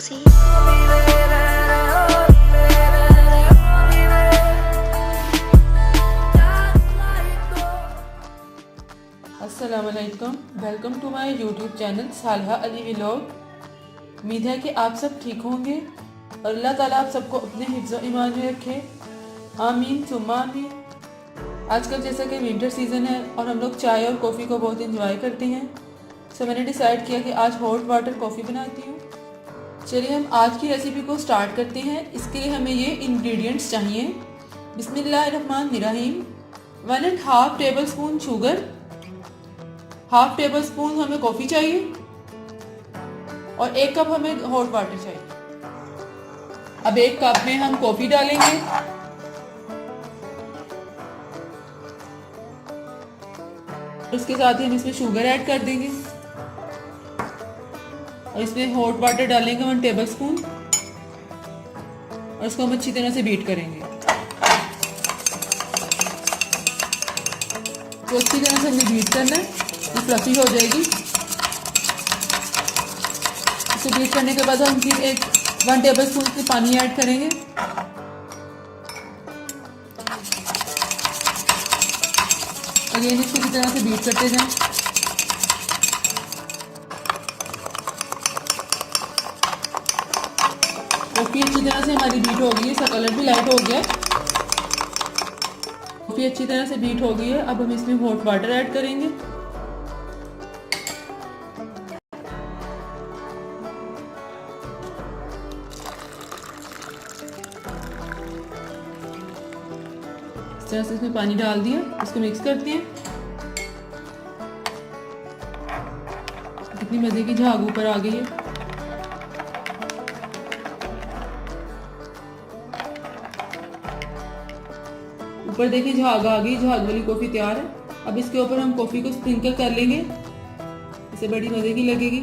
cozy. अस्सलामुअलैकुम, welcome to my YouTube channel Salha Ali vlog. उम्मीद है कि आप सब ठीक होंगे और अल्लाह ताला आप सबको अपने हिफ्ज़ ईमान में रखे। आमीन सुम्मा आमीन। आजकल जैसा कि विंटर सीज़न है और हम लोग चाय और कॉफ़ी को बहुत इंजॉय करते हैं, सो मैंने डिसाइड किया कि आज हॉट वाटर कॉफ़ी बनाती हूँ। चलिए हम आज की रेसिपी को स्टार्ट करते हैं। इसके लिए हमें ये इंग्रेडिएंट्स चाहिए। बिस्मिल्लाहिर्रहमानिर्रहीम। 1.5 table spoon sugar, 1/2 table spoon हमें कॉफ़ी चाहिए और 1 कप हमें हॉट वाटर चाहिए। अब 1 कप में हम कॉफ़ी डालेंगे, उसके साथ ही हम इसमें शुगर ऐड कर देंगे और इसमें हॉट वाटर डालेंगे 1 टेबल स्पून और इसको हम अच्छी तरह से बीट करेंगे। तो अच्छी तरह से हमें बीट करना है, ये फ्लफी हो जाएगी। इसे बीट करने के बाद हम फिर 1 टेबल स्पून से पानी ऐड करेंगे। अगेन इसको इसी तरह से बीट करते जाएं। कॉफ़ी अच्छी तरह से हमारी बीट हो गई है, इसका कलर भी लाइट हो गया। कॉफ़ी अच्छी तरह से बीट हो गई है। अब हम इसमें हॉट वाटर ऐड करेंगे। इस तरह से इसमें पानी डाल दिया, इसको मिक्स करते हैं। कितनी मजे की झाग ऊपर आ गई है। ऊपर देखिए झाग आ गई, झाग वाली कॉफी तैयार है। अब इसके ऊपर हम कॉफी को स्प्रिंकल कर लेंगे, इसे बड़ी मजे की लगेगी।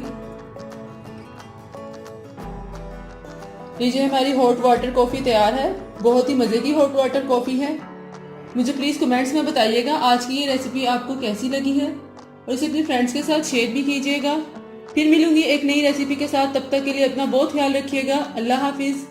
लीजिए हमारी हॉट वाटर कॉफी तैयार है। बहुत ही मजे की हॉट वाटर कॉफी है। मुझे प्लीज़ कमेंट्स में बताइएगा आज की ये रेसिपी आपको कैसी लगी है और इसे अपने फ्रेंड्स के साथ शेयर भी कीजिएगा। फिर मिलूंगी एक नई रेसिपी के साथ, तब तक के लिए अपना बहुत ख्याल रखिएगा। अल्लाह हाफिज़।